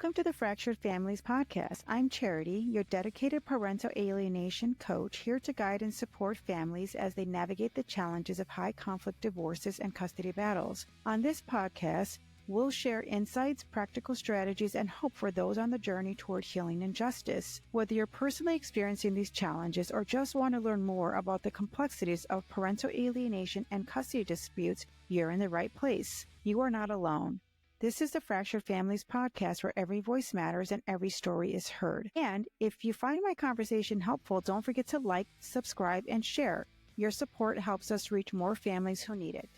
Welcome to the Fractured Families podcast. I'm Charity, your dedicated parental alienation coach, here to guide and support families as they navigate the challenges of high conflict divorces and custody battles. On this podcast, we'll share insights, practical strategies, and hope for those on the journey toward healing and justice. Whether you're personally experiencing these challenges or just want to learn more about the complexities of parental alienation and custody disputes, you're in the right place. You are not alone. This is the Fractured Families podcast, where every voice matters and every story is heard. And if you find my conversation helpful, don't forget to like, subscribe, and share. Your support helps us reach more families who need it.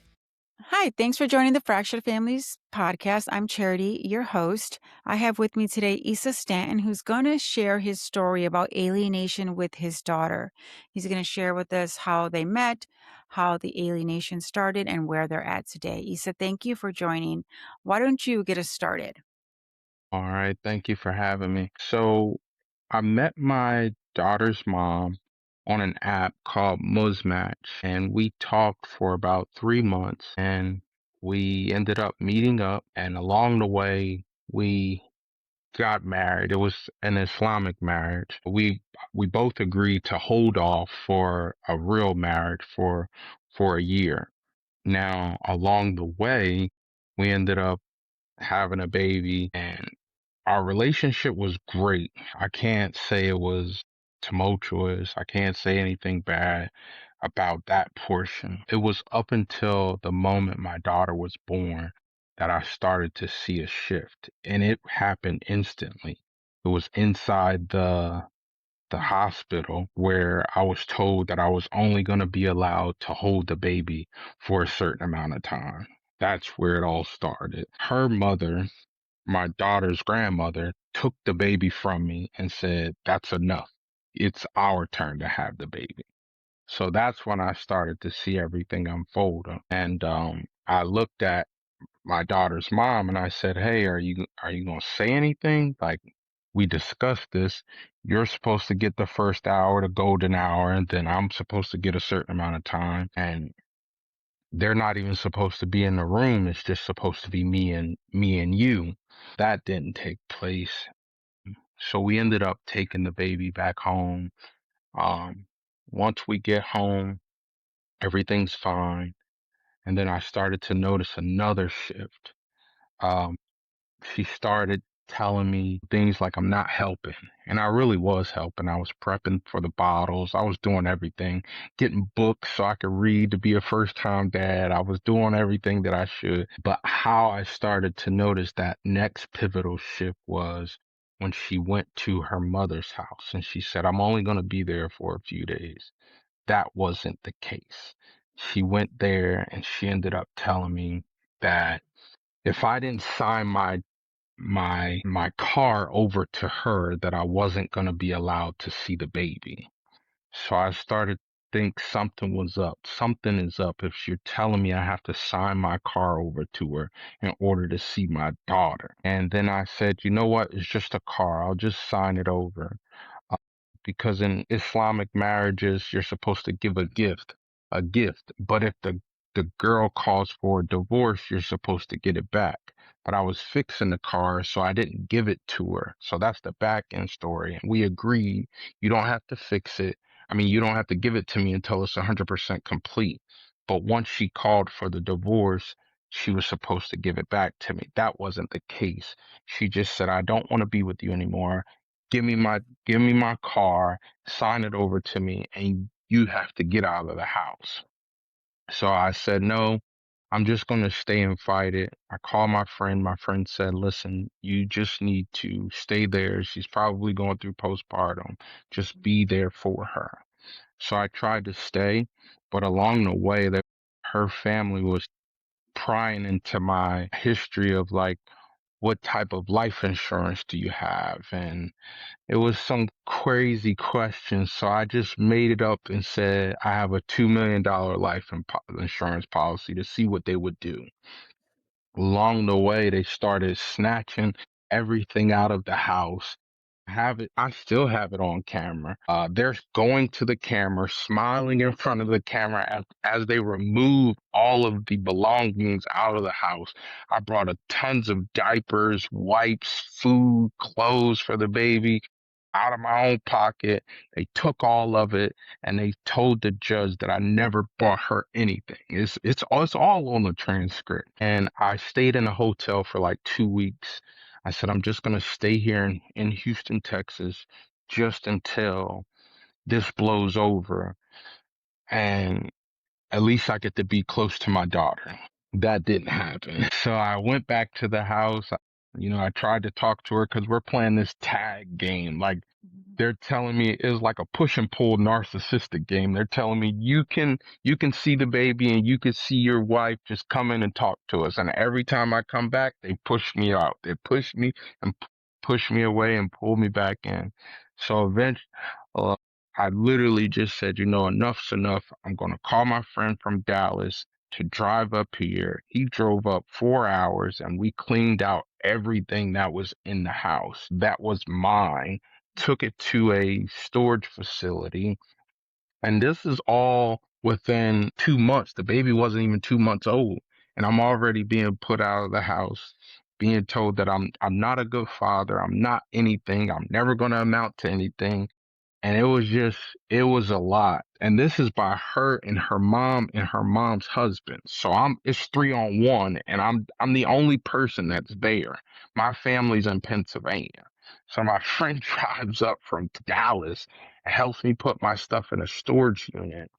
Hi, thanks for joining the Fractured Families podcast. I'm Charity, your host. I have with me today Issa Stanton, who's going to share his story about alienation with his daughter. He's going to share with us how they met, how the alienation started, and where they're at today. Issa, thank you for joining. Why don't you get us started? All right, thank you for having me. So I met my daughter's mom on an app called Muzmatch, and we talked for about 3 months, and we ended up meeting up, and along the way, we got married. It was an Islamic marriage. We both agreed to hold off for a real marriage for a year. Now, along the way, we ended up having a baby, and our relationship was great. I can't say it was tumultuous. I can't say anything bad about that portion. It was up until the moment my daughter was born that I started to see a shift, and it happened instantly. It was inside the hospital where I was told that I was only going to be allowed to hold the baby for a certain amount of time. That's where it all started. Her mother, my daughter's grandmother, took the baby from me and said, "That's enough. It's our turn to have the baby." So that's when I started to see everything unfold. And I looked at my daughter's mom and I said, "Hey, are you going to say anything? Like, we discussed this. You're supposed to get the first hour, the golden hour, and then I'm supposed to get a certain amount of time. And they're not even supposed to be in the room. It's just supposed to be me and you." That didn't take place. So we ended up taking the baby back home. Um, Once we get home, everything's fine. And then I started to notice another shift. Um, she started telling me things like I'm not helping. And I really was helping. I was prepping for the bottles. I was doing everything, getting books so I could read to be a first time dad. I was doing everything that I should. But how I started to notice that next pivotal shift was when she went to her mother's house and she said, "I'm only going to be there for a few days." That wasn't the case. She went there and she ended up telling me that if I didn't sign my car over to her, that I wasn't going to be allowed to see the baby. So I started to think something was up. Something is up if you're telling me I have to sign my car over to her in order to see my daughter. And then I said, "You know what? It's just a car. I'll just sign it over." Uh, because in Islamic marriages, you're supposed to give a gift. But if the girl calls for a divorce, you're supposed to get it back. But I was fixing the car, so I didn't give it to her. So that's the back end story. And we agreed you don't have to fix it. I mean, you don't have to give it to me until it's 100% complete. But once she called for the divorce, she was supposed to give it back to me. That wasn't the case. She just said, "I don't want to be with you anymore. Give me my car, sign it over to me, and you have to get out of the house." So I said, "No, I'm just going to stay and fight it." I called my friend. My friend said, "Listen, you just need to stay there. She's probably going through postpartum. Just be there for her." So I tried to stay, but along the way, her family was prying into my history of, like, what type of life insurance do you have? And it was some crazy questions. So I just made it up and said, I have a $2 million life insurance policy, to see what they would do. Along the way, they started snatching everything out of the house. I still have it on camera. They're going to the camera, smiling in front of the camera as they remove all of the belongings out of the house. I brought a tons of diapers, wipes, food, clothes for the baby out of my own pocket. They took all of it and they told the judge that I never bought her anything. It's all on the transcript. And I stayed in a hotel for like 2 weeks. I said, I'm just going to stay here in Houston, Texas, just until this blows over. And at least I get to be close to my daughter. That didn't happen. So I went back to the house. I tried to talk to her because we're playing this tag game. Like, they're telling me it's like a push and pull narcissistic game. They're telling me you can see the baby and you can see your wife, just come in and talk to us. And every time I come back, they push me out. They push me and push me away and pull me back in. So eventually, uh, I literally just said, enough's enough. I'm going to call my friend from Dallas to drive up here. He drove up 4 hours and we cleaned out everything that was in the house that was mine, took it to a storage facility. And this is all within 2 months. The baby wasn't even 2 months old. And I'm already being put out of the house, being told that I'm not a good father. I'm not anything. I'm never going to amount to anything. And it was a lot. And this is by her and her mom and her mom's husband. So it's 3-on-1 and I'm the only person that's there. My family's in Pennsylvania. So my friend drives up from Dallas and helps me put my stuff in a storage unit.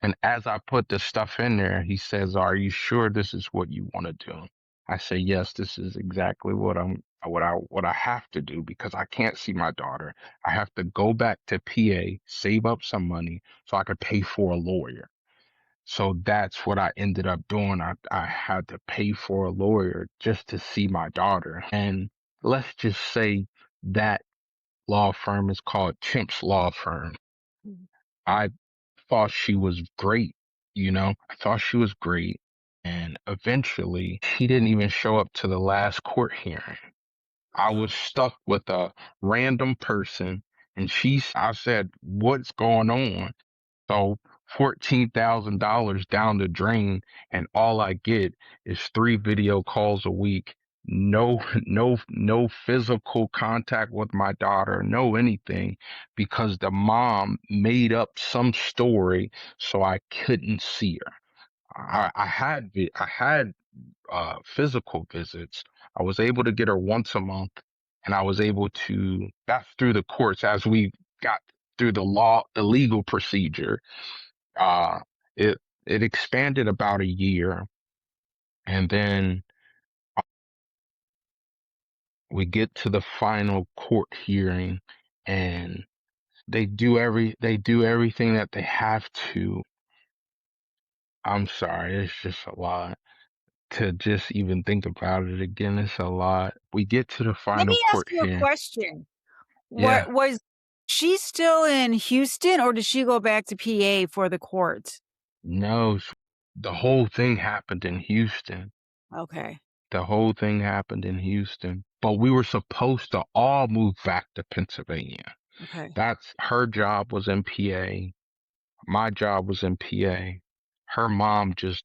And as I put the stuff in there, he says, "Are you sure this is what you want to do?" I say, "Yes, this is exactly what I have to do because I can't see my daughter. I have to go back to PA, save up some money so I could pay for a lawyer." So that's what I ended up doing. I had to pay for a lawyer just to see my daughter. And let's just say that law firm is called Chimp's Law Firm. I thought she was great, I thought she was great. And eventually, she didn't even show up to the last court hearing. I was stuck with a random person, and I said, "What's going on?" So $14,000 down the drain, and all I get is 3 video calls a week. No, no physical contact with my daughter, no anything, because the mom made up some story so I couldn't see her. I had physical visits. I was able to get her once a month, and I was able to, that's through the courts as we got through the legal procedure. uh, it it expanded about a year, and then we get to the final court hearing, and they do everything that they have to. I'm sorry, it's just a lot to just even think about it again. It's a lot. We get to the Let final me ask court you a hearing. question. Yeah, What was she still in Houston or did she go back to PA for the court? no, the whole thing happened in Houston. Okay. The whole thing happened in Houston, but we were supposed to all move back to Pennsylvania. Okay. That's her job was in PA. My job was in PA. Her mom just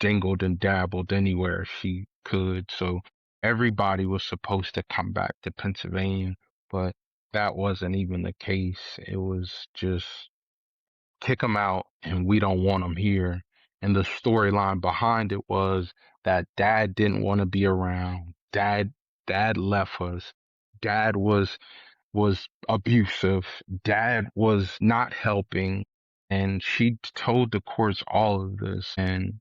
dingled and dabbled anywhere she could. So everybody was supposed to come back to Pennsylvania, but that wasn't even the case. It was just kick them out and we don't want them here. And the storyline behind it was that dad didn't want to be around. Dad left us. Dad was abusive. Dad was not helping. And she told the courts all of this. And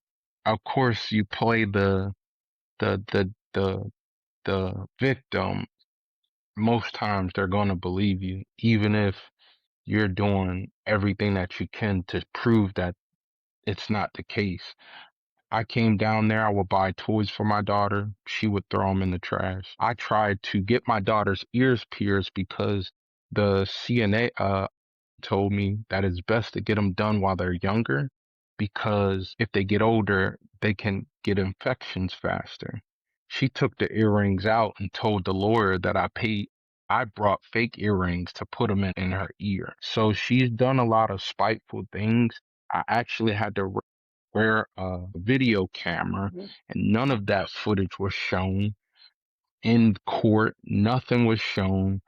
of course you play the, the, the, the victim. Most times they're going to believe you, even if you're doing everything that you can to prove that it's not the case. I came down there, I would buy toys for my daughter. She would throw them in the trash. I tried to get my daughter's ears pierced because the CNA told me that it's best to get them done while they're younger because if they get older, they can get infections faster. She took the earrings out and told the lawyer that I paid. I brought fake earrings to put them in her ear. So she's done a lot of spiteful things. I actually had to wear a video camera, and none of that footage was shown in court. Nothing was shown.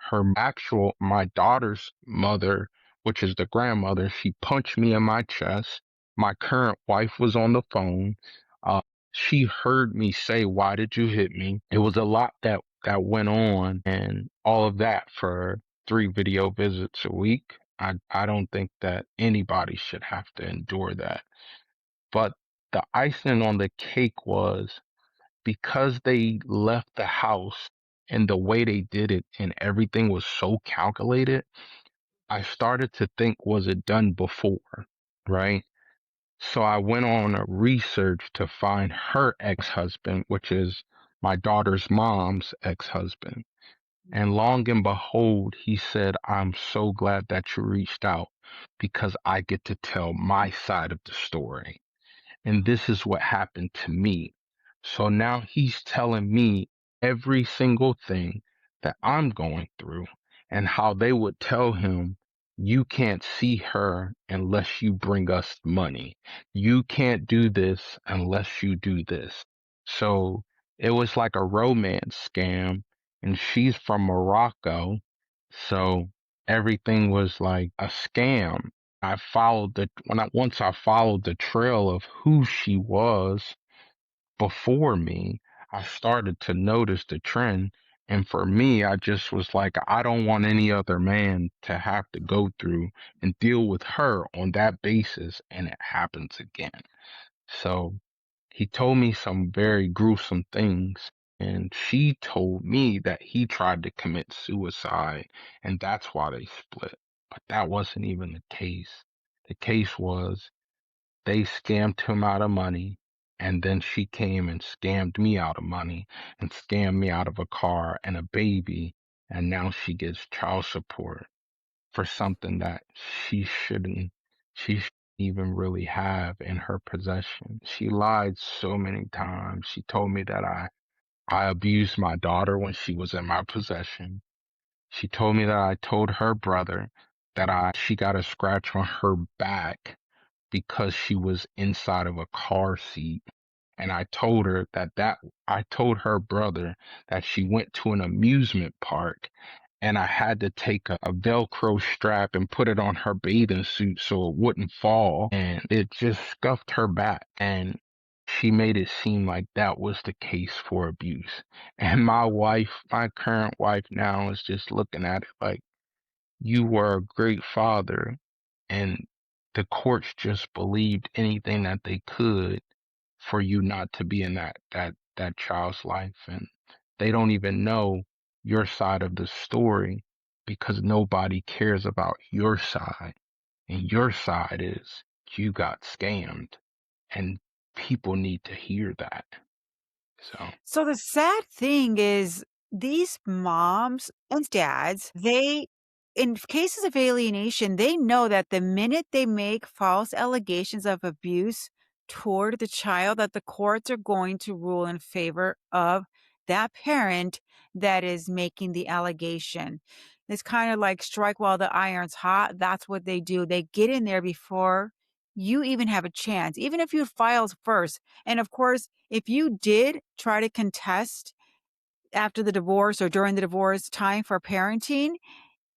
My daughter's mother, which is the grandmother, she punched me in my chest. My current wife was on the phone. Uh, she heard me say, "Why did you hit me?" It was a lot that went on, and all of that for 3 video visits a week. I don't think that anybody should have to endure that. But the icing on the cake was because they left the house and the way they did it and everything was so calculated, I started to think, was it done before? Right? So I went on a research to find her ex-husband, which is my daughter's mom's ex-husband. And long and behold, he said, "I'm so glad that you reached out because I get to tell my side of the story. And this is what happened to me." So now he's telling me every single thing that I'm going through and how they would tell him, "You can't see her unless you bring us money. You can't do this unless you do this." So it was like a romance scam, and she's from Morocco. So everything was like a scam. Once I followed the trail of who she was before me, I started to notice the trend. And for me, I just was like, I don't want any other man to have to go through and deal with her on that basis. And it happens again. So he told me some very gruesome things. And she told me that he tried to commit suicide and that's why they split. But that wasn't even the case. The case was they scammed him out of money, and then she came and scammed me out of money and scammed me out of a car and a baby, and now she gets child support for something that she shouldn't even really have in her possession. She lied so many times. She told me that I abused my daughter when she was in my possession. She told me that I told her brother that she got a scratch on her back because she was inside of a car seat. And I told her brother that she went to an amusement park and I had to take a Velcro strap and put it on her bathing suit so it wouldn't fall. And it just scuffed her back. And she made it seem like that was the case for abuse. And my current wife now is just looking at it like, you were a great father and the courts just believed anything that they could for you not to be in that child's life, and they don't even know your side of the story because nobody cares about your side, and your side is you got scammed, and people need to hear that. So So the sad thing is these moms and dads, in cases of alienation, they know that the minute they make false allegations of abuse toward the child, that the courts are going to rule in favor of that parent that is making the allegation. It's kind of like strike while the iron's hot. That's what they do. They get in there before you even have a chance, even if you filed first. And of course, if you did try to contest after the divorce or during the divorce time for parenting,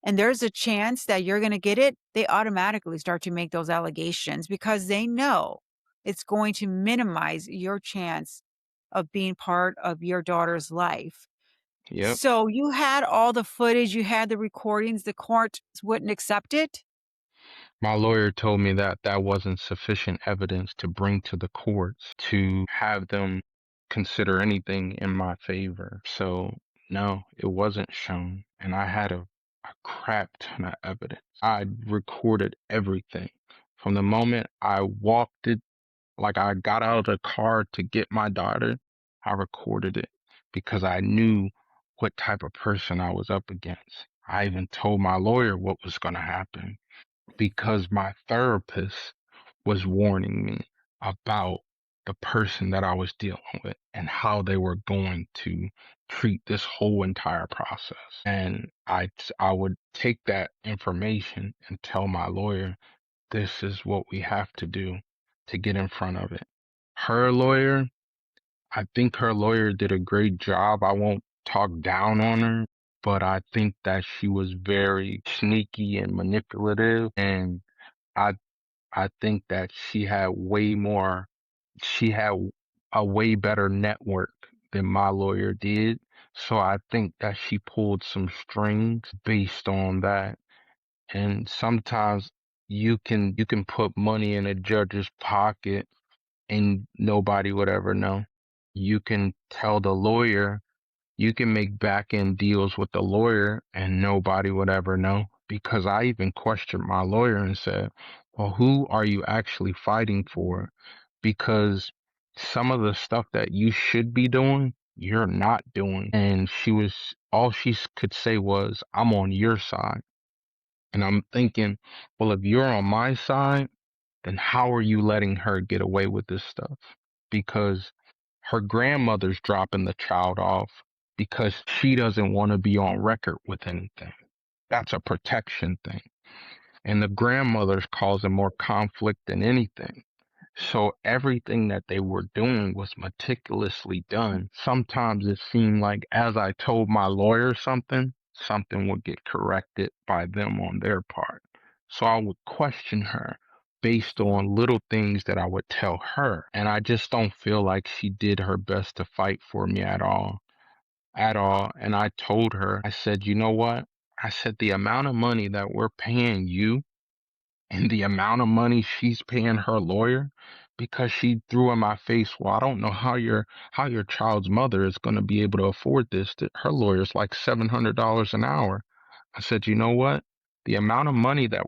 and there's a chance that you're going to get it, they automatically start to make those allegations because they know it's going to minimize your chance of being part of your daughter's life. yep. So you had all the footage, you had the recordings, the court wouldn't accept it? My lawyer told me that that wasn't sufficient evidence to bring to the courts to have them consider anything in my favor. So, no, it wasn't shown. And I had a crap ton of evidence. I recorded everything from the moment I walked it, like I got out of the car to get my daughter, I recorded it because I knew what type of person I was up against. I even told my lawyer what was going to happen because my therapist was warning me about the person that I was dealing with and how they were going to treat this whole entire process. And I would take that information and tell my lawyer, this is what we have to do to get in front of it. Her lawyer, I think her lawyer did a great job. I won't talk down on her, but I think that she was very sneaky and manipulative. And I, I think that she had a way better network than my lawyer did. So I think that she pulled some strings based on that. And sometimes you can put money in a judge's pocket and nobody would ever know. You can tell the lawyer, you can make back end deals with the lawyer and nobody would ever know. Because I even questioned my lawyer and said, well, who are you actually fighting for? Because some of the stuff that you should be doing, you're not doing. And all she could say was, I'm on your side. And I'm thinking, well, if you're on my side, then how are you letting her get away with this stuff? Because her grandmother's dropping the child off because she doesn't want to be on record with anything. That's a protection thing. And the grandmother's causing more conflict than anything. So everything that they were doing was meticulously done. Sometimes it seemed like as I told my lawyer something would get corrected by them on their part. So I would question her based on little things that I would tell her. And I just don't feel like she did her best to fight for me at all. At all. And I told her, I said, you know what? I said, the amount of money that we're paying you and the amount of money she's paying her lawyer, because she threw in my face, well, I don't know how your child's mother is going to be able to afford this. Her lawyer's like $700 an hour. I said, you know what? The amount of money that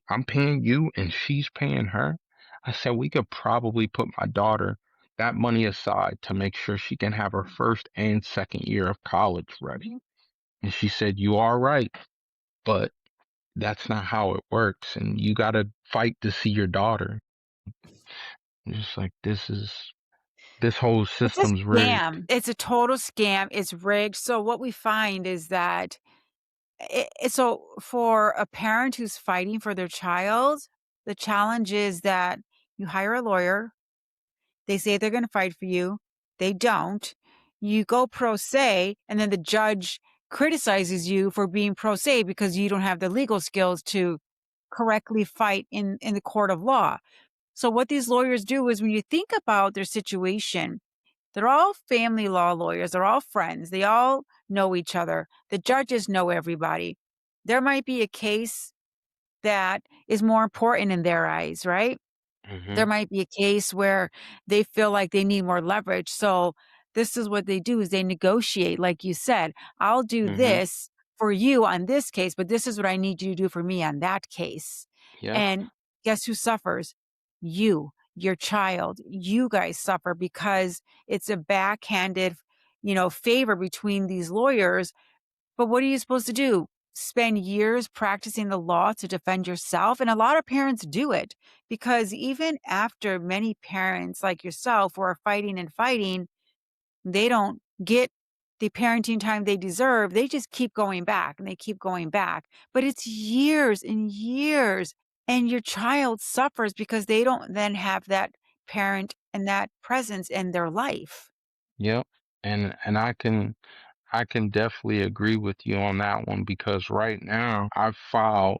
I'm paying you and she's paying her. I said, we could probably put my daughter that money aside to make sure she can have her first and second year of college ready. And she said, you are right, but that's not how it works. And you got to fight to see your daughter. Just like this whole It's a system's rigged. scam. It's a total scam. It's rigged. So what we find is that so for a parent who's fighting for their child, the challenge is that you hire a lawyer. They say they're going to fight for you. They don't. You go pro se, and then the judge criticizes you for being pro se because you don't have the legal skills to correctly fight in the court of law. So what these lawyers do is when you think about their situation, they're all family law lawyers. They're all friends. They all know each other. The judges know everybody. There might be a case that is more important in their eyes, right? Hmm. There might be a case where they feel like they need more leverage. So this is what they do is they negotiate. Like you said, I'll do Hmm. this for you on this case, but this is what I need you to do for me on that case. Yep. And guess who suffers? You, your child. You guys suffer because it's a backhanded, favor between these lawyers. But what are you supposed to do? Spend years practicing the law to defend yourself? And a lot of parents do it because even after many parents like yourself who are fighting and fighting, they don't get the parenting time they deserve. They just keep going back and they keep going back. But it's years and years. And your child suffers because they don't then have that parent and that presence in their life. Yep. And I can definitely agree with you on that one because right now I've filed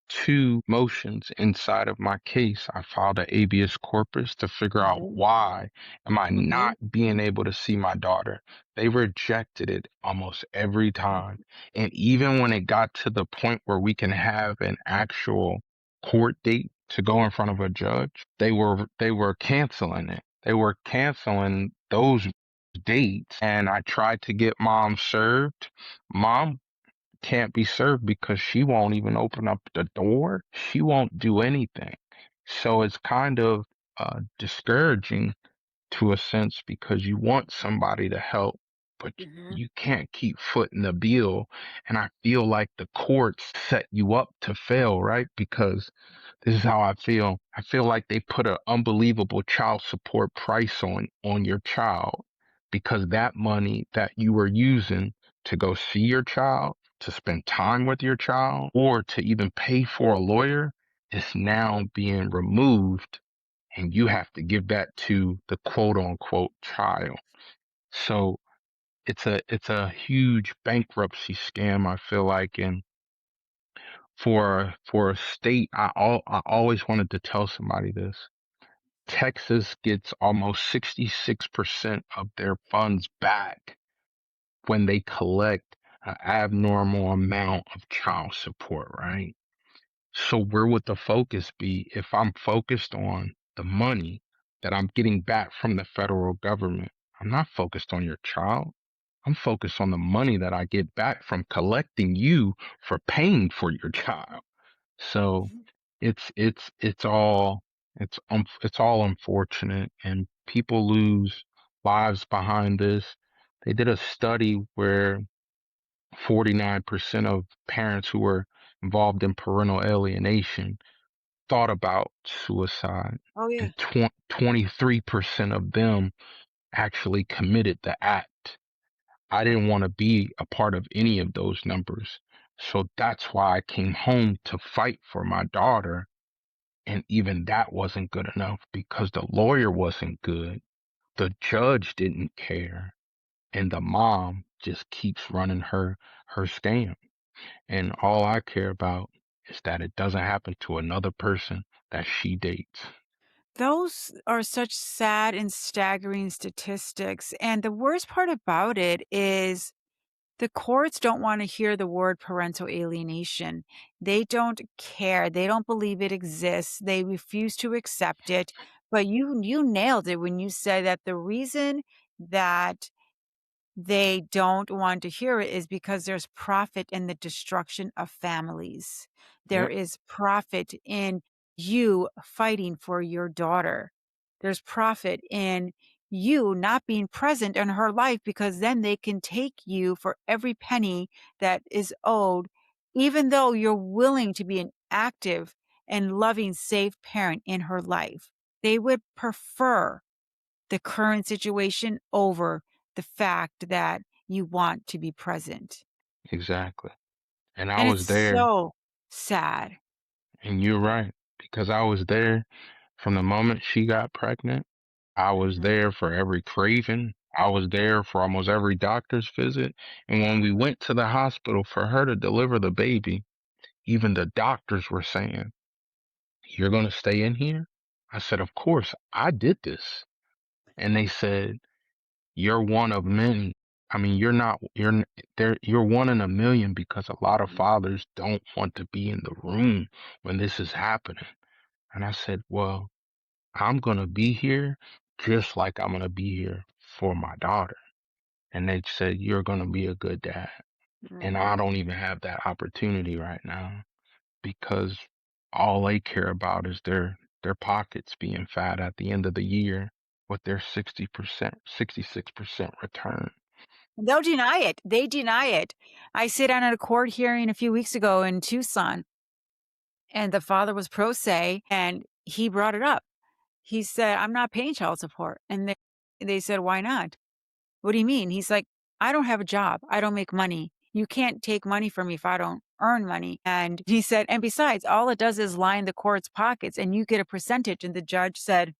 two motions inside of my case. I filed a habeas corpus to figure out Mhm. why am I Mhm. not being able to see my daughter. They rejected it almost every time. And even when it got to the point where we can have an actual court date to go in front of a judge, they were canceling it. They were canceling those dates. And I tried to get mom served. Mom can't be served because she won't even open up the door. She won't do anything. So it's kind of discouraging to a sense because you want somebody to help. but Mhm. you can't keep footing the bill. And I feel like the courts set you up to fail, right? Because this is how I feel. I feel like they put an unbelievable child support price on your child because that money that you were using to go see your child, to spend time with your child, or to even pay for a lawyer is now being removed, and you have to give that to the quote unquote child. So it's a huge bankruptcy scam, I feel like. And for a state, I always wanted to tell somebody this. Texas gets almost 66% of their funds back when they collect an abnormal amount of child support, right? So where would the focus be if I'm focused on the money that I'm getting back from the federal government? I'm not focused on your child. I'm focused on the money that I get back from collecting you for paying for your child. So it's all it's all unfortunate, and people lose lives behind this. They did a study where 49% of parents who were involved in parental alienation thought about suicide, Oh, yeah. and 23% of them actually committed the act. I didn't want to be a part of any of those numbers. So that's why I came home to fight for my daughter. And even that wasn't good enough because the lawyer wasn't good. The judge didn't care. And the mom just keeps running her scam. And all I care about is that it doesn't happen to another person that she dates. Those are such sad and staggering statistics, and the worst part about it is the courts don't wanna hear the word parental alienation. They don't care, they don't believe it exists, they refuse to accept it, but you nailed it when you said that the reason that they don't want to hear it is because there's profit in the destruction of families. There Yep, is profit in you fighting for your daughter. There's profit in you not being present in her life because then they can take you for every penny that is owed, even though you're willing to be an active and loving, safe parent in her life. They would prefer the current situation over the fact that you want to be present. exactly. And I And was it's there, so sad. and you're right, because I was there from the moment she got pregnant. I was Mhm. there for every craving. I was there for almost every doctor's visit. And when we went to the hospital for her to deliver the baby, even the doctors were saying, "You're going to stay in here?" I said, "Of course, I did this." And they said, "You're one of many. I mean, you're not, you're one in a million because a lot of fathers don't want to be in the room when this is happening." And I said, "Well, I'm going to be here just like I'm going to be here for my daughter." And they said, "You're going to be a good dad." And Mhm. I don't even have that opportunity right now because all they care about is their pockets being fat at the end of the year with their 60%, 66% return. They'll deny it. They deny it. I sat down at a court hearing a few weeks ago in Tucson, and the father was pro se, and he brought it up. He said, "I'm not paying child support." And they said, "Why not?" "What do you mean?" He's like, "I don't have a job. I don't make money. You can't take money from me if I don't earn money." And he said, "And besides, all it does is line the court's pockets and you get a percentage." And the judge said,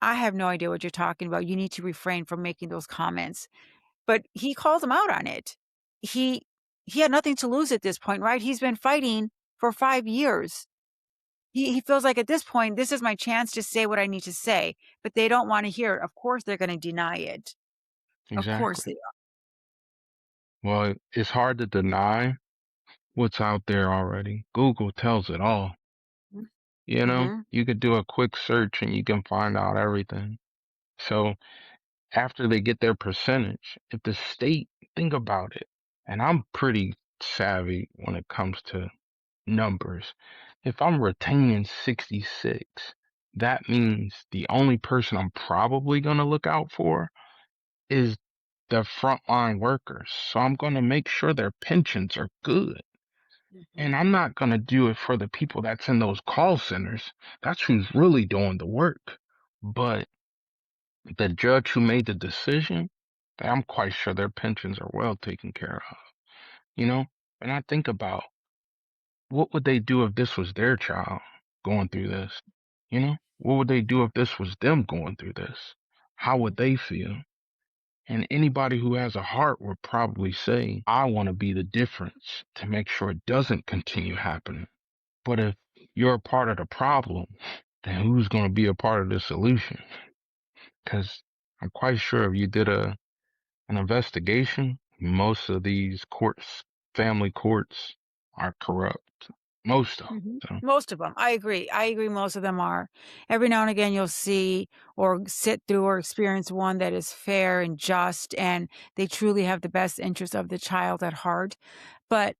"I have no idea what you're talking about. You need to refrain from making those comments." But he called him out on it. He he had nothing to lose at this point, right? He's been fighting for 5 years. He feels like at this point, this is my chance to say what I need to say, but they don't wanna hear it. Of course, they're gonna deny it. Of course Exactly. they Well, it's hard to deny what's out there already. Google tells it all. are. You know, Mhm. you could do a quick search and you can find out everything. So after they get their percentage, if the state, think about it, and I'm pretty savvy when it comes to numbers. If I'm retaining 66, that means the only person I'm probably going to look out for is They're frontline workers. So I'm going to make sure their pensions are good. And I'm not going to do it for the people that's in those call centers. That's who's really doing the work. But the judge who made the decision, I'm quite sure their pensions are well taken care of, you know? And I think about what would they do if this was their child going through this? You know, what would they do if this was them going through this? How would they feel? And anybody who has a heart would probably say, I want to be the difference to make sure it doesn't continue happening. But if you're a part of the problem, then who's going to be a part of the solution? Because I'm quite sure if you did an investigation, most of these courts, family courts, are corrupt. Most of them. So. Most of them. I agree. I agree most of them are. Every now and again, you'll see or sit through or experience one that is fair and just, and they truly have the best interest of the child at heart. But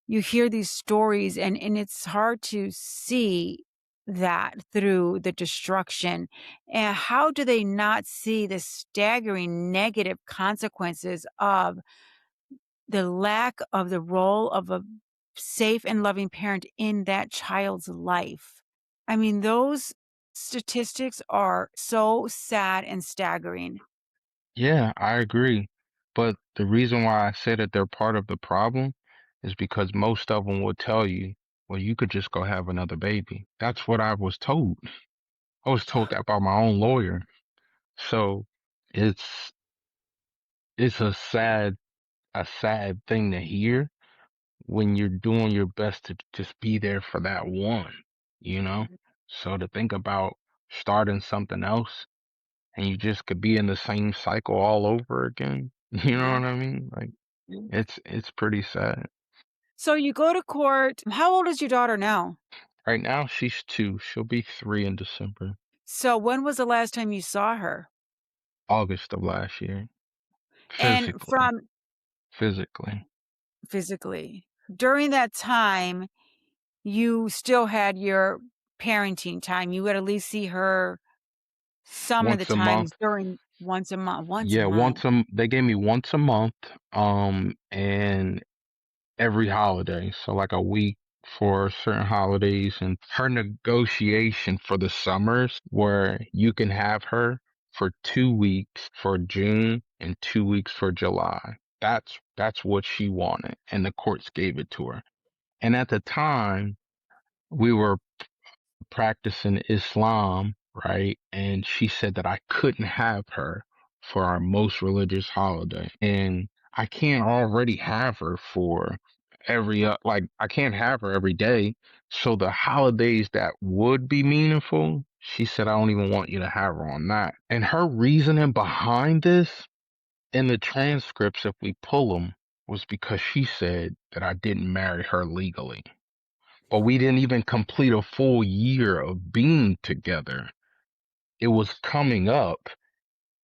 you hear these stories, and it's hard to see that through the destruction. And how do they not see the staggering negative consequences of the lack of the role of a safe and loving parent in that child's life? I mean, those statistics are so sad and staggering. Yeah, I agree. But the reason why I say that they're part of the problem is because most of them will tell you, well, you could just go have another baby. That's what I was told. I was told that by my own lawyer. So it's it's a sad thing to hear when you're doing your best to just be there for that one, you know? So to think about starting something else and you just could be in the same cycle all over again. You know what I mean? Like it's pretty sad. So you go to court. How old is your daughter now? Right now she's 2. She'll be 3 in December, So when was the last time you saw her? August of last year. And Physically, from physically. physically, during that time, you still had your parenting time. You would at least see her some of the Once a month. times during once a month. Once a Yeah, month. they gave me once a month, and every holiday. So like a week for certain holidays, and her negotiation for the summers where you can have her for 2 weeks for June and 2 weeks for July. That's what she wanted, and the courts gave it to her. And at the time, we were practicing Islam, right? And she said that I couldn't have her for our most religious holiday. And I can't already have her for like, I can't have her every day. So the holidays that would be meaningful, she said, I don't even want you to have her on that. And her reasoning behind this in the transcripts, if we pull them, was because she said that I didn't marry her legally. But we didn't even complete a full year of being together. It was coming up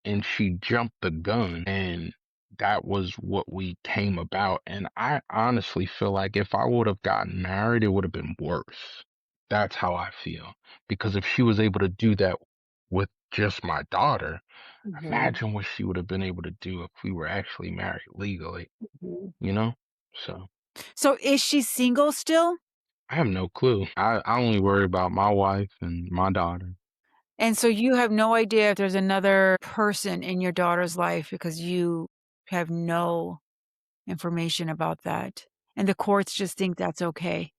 and she jumped the gun, and that was what we came about. And I honestly feel like if I would have gotten married, it would have been worse. That's how I feel. Because if she was able to do that with just my daughter, imagine what she would have been able to do if we were actually married legally, you know? So So is she single still? I have no clue. I only worry about my wife and my daughter. And so you have no idea if there's another person in your daughter's life because you have no information about that. And the courts just think that's okay.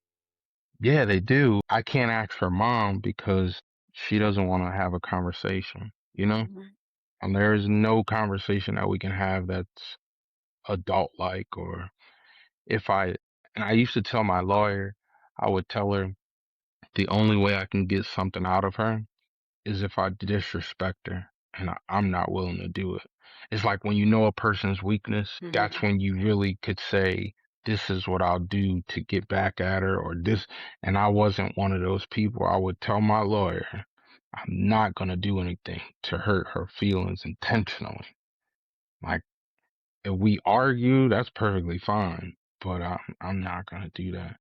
Yeah, they do. I can't ask her mom because she doesn't want to have a conversation, you know? And there is no conversation that we can have that's adult like, or if I, and I used to tell my lawyer, I would tell her the only way I can get something out of her is if I disrespect her, and I'm not willing to do it. It's like when you know a person's weakness, that's when you really could say, this is what I'll do to get back at her, or this. And I wasn't one of those people. I would tell my lawyer, I'm not going to do anything to hurt her feelings intentionally. Like, if we argue, that's perfectly fine, but I'm not going to do that.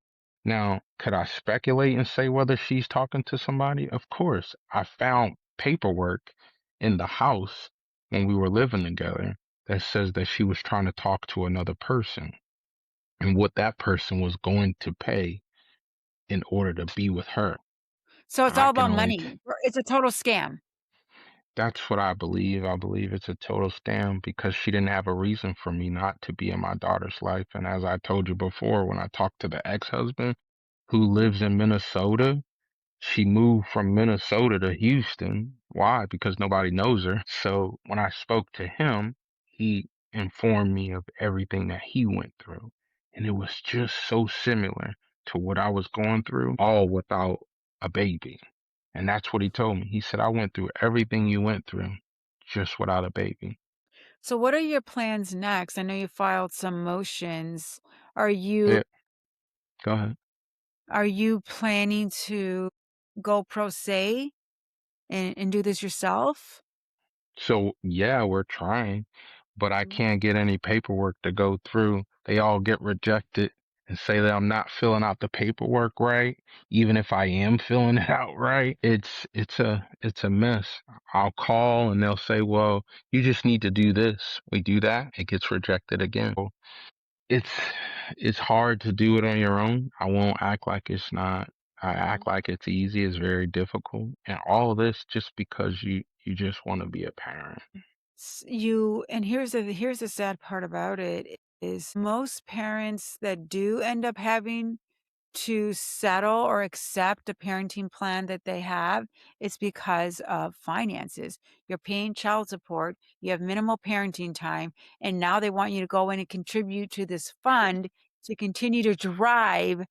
Now, could I speculate and say whether she's talking to somebody? Of course. I found paperwork in the house when we were living together that says that she was trying to talk to another person and what that person was going to pay in order to be with her. So it's I all can about only money. It's a total scam. That's what I believe. I believe it's a total scam because she didn't have a reason for me not to be in my daughter's life. And as I told you before, when I talked to the ex-husband who lives in Minnesota, she moved from Minnesota to Houston. Why? Because nobody knows her. So when I spoke to him, he informed me of everything that he went through. And it was just so similar to what I was going through, all without a baby. And that's what he told me. He said, I went through everything you went through just without a baby. So what are your plans next? I know you filed some motions. Are you Yeah, go ahead. are you planning to go pro se and do this yourself? So yeah, we're trying, but I Mhm. can't get any paperwork to go through. They all get rejected and say that I'm not filling out the paperwork right. Even if I am filling it out right, it's a mess. I'll call and they'll say, well, you just need to do this. We do that. It gets rejected again. It's it's hard to do it on your own. I won't act like it's not. I act like it's easy. It's very difficult. And all of this just because you just want to be a parent. You and here's the sad part about it is most parents that do end up having to settle or accept a parenting plan that they have, it's because of finances. You're paying child support, you have minimal parenting time, and now they want you to go in and contribute to this fund to continue to drive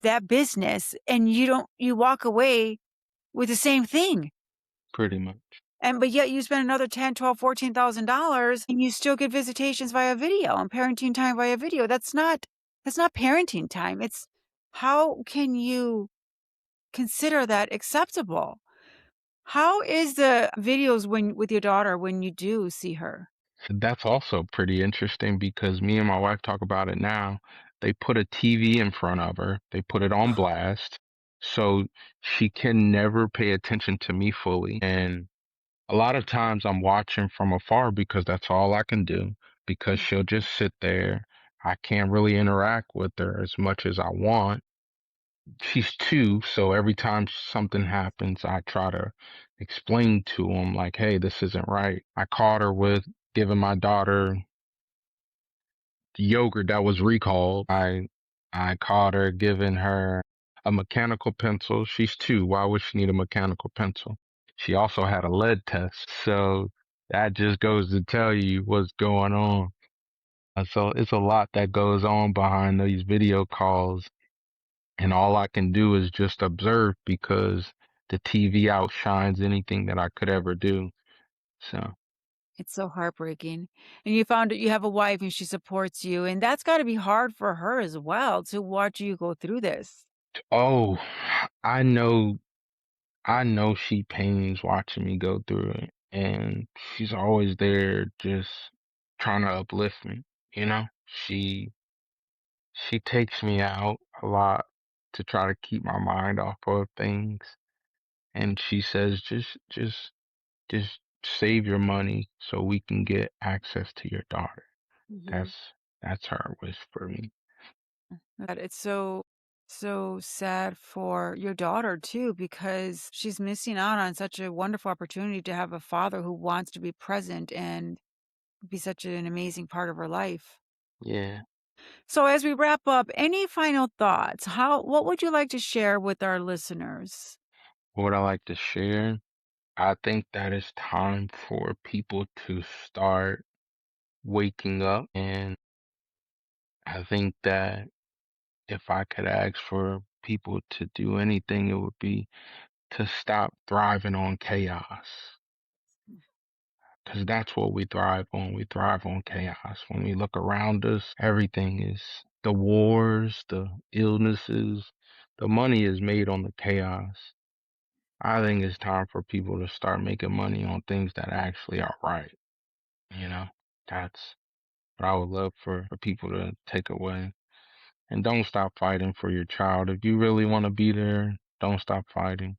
that business, and you walk away with the same thing. Pretty much. But yet you spend another 10, 12, $14,000 and you still get visitations via video and parenting time via video. That's not parenting time. It's how can you consider that acceptable? How is the videos when with your daughter when you do see her? That's also pretty interesting because me and my wife talk about it now. They put a TV in front of her. They put it on blast. So she can never pay attention to me fully. And a lot of times I'm watching from afar because that's all I can do because she'll just sit there. I can't really interact with her as much as I want. She's 2, so every time something happens, I try to explain to him like, "Hey, this isn't right." I caught her with giving my daughter yogurt that was recalled. I caught her giving her a mechanical pencil. She's 2. Why would she need a mechanical pencil? She also had a lead test. So that just goes to tell you what's going on. So it's a lot that goes on behind these video calls. And all I can do is just observe because the TV outshines anything that I could ever do. So, It's so heartbreaking. And you found that you have a wife and she supports you, and that's gotta be hard for her as well to watch you go through this. oh, I know I know she pains watching me go through it, and she's always there just trying to uplift me, you know? She takes me out a lot to try to keep my mind off of things, and she says, just save your money so we can get access to your daughter." Mhm. That's her wish for me. That it's so sad for your daughter too because she's missing out on such a wonderful opportunity to have a father who wants to be present and be such an amazing part of her life. Yeah. So as we wrap up, any final thoughts? What would you like to share with our listeners? What would I like to share? I think that it's time for people to start waking up. And I think that if I could ask for people to do anything, it would be to stop thriving on chaos. Because that's what we thrive on. We thrive on chaos. When we look around us, everything is the wars, the illnesses, the money is made on the chaos. I think it's time for people to start making money on things that actually are right. You know, that's what I would love for people to take away. And don't stop fighting for your child. If you really want to be there, don't stop fighting.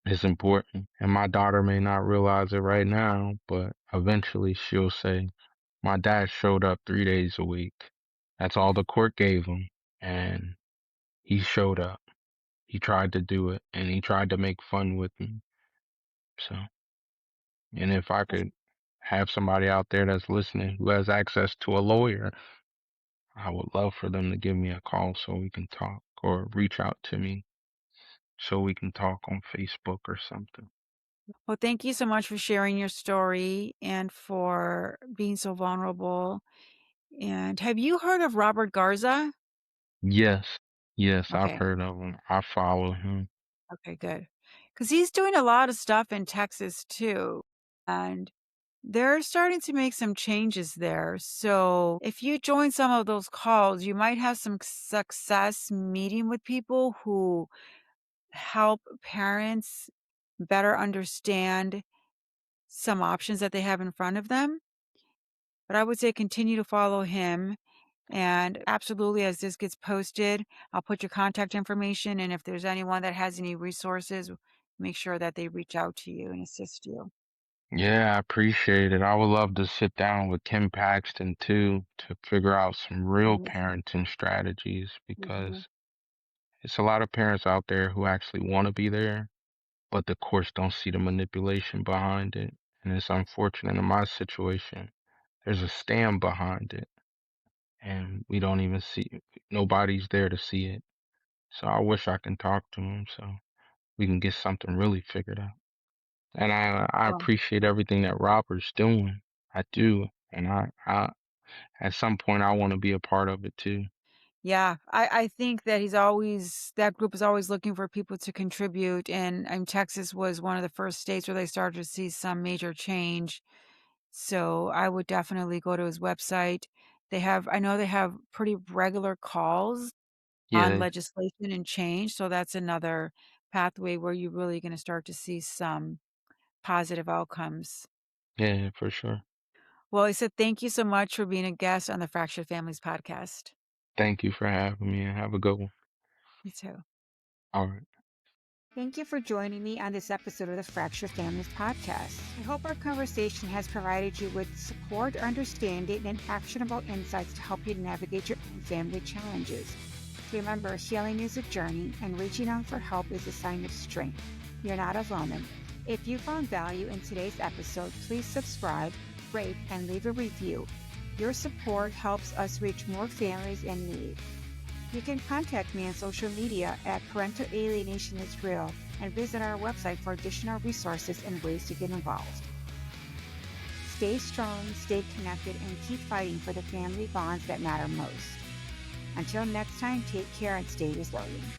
It's important. And my daughter may not realize it right now, but eventually she'll say, my dad showed up 3 days a week. That's all the court gave him. And he showed up. He tried to do it and he tried to make fun with me. So, and if I could have somebody out there that's listening who has access to a lawyer, I would love for them to give me a call so we can talk or reach out to me so we can talk on Facebook or something. Well, thank you so much for sharing your story and for being so vulnerable. And have you heard of Robert Garza? Yes, yes, I've Okay. heard of him. I follow him. Okay, good. Because he's doing a lot of stuff in Texas too. And they're starting to make some changes there. So if you join some of those calls, you might have some success meeting with people who help parents better understand some options that they have in front of them. But I would say continue to follow him. And absolutely, as this gets posted, I'll put your contact information. And if there's anyone that has any resources, make sure that they reach out to you and assist you. Yeah, I appreciate it. I would love to sit down with Kim Paxton too to figure out some real parenting strategies Mhm. because it's a lot of parents out there who actually want to be there, but the courts don't see the manipulation behind it. And it's unfortunate in my situation, there's a scam behind it and we don't even see it. Nobody's there to see it. So I wish I can talk to him so we can get something really figured out. And I Well, appreciate everything that Robert's doing. I do. And I at some point I want to be a part of it too. yeah, I think that that group is always looking for people to contribute. And Texas was one of the first states where they started to see some major change. So I would definitely go to his website. I know they have pretty regular calls on Yeah, legislation and change. So that's another pathway where you're really going to start to see some positive outcomes. yeah, for sure. Well, I said thank you so much for being a guest on the Fractured Families podcast. Thank you for having me and have a good one. You too. All right. Thank you for joining me on this episode of the Fractured Families podcast. I hope our conversation has provided you with support, understanding, and actionable insights to help you navigate your own family challenges. Remember, healing is a journey, and reaching out for help is a sign of strength. You're not alone. If you found value in today's episode, please subscribe, rate, and leave a review. Your support helps us reach more families in need. You can contact me on social media at Parental Alienation is Real and visit our website for additional resources and ways to get involved. Stay strong, stay connected, and keep fighting for the family bonds that matter most. Until next time, take care and stay resilient.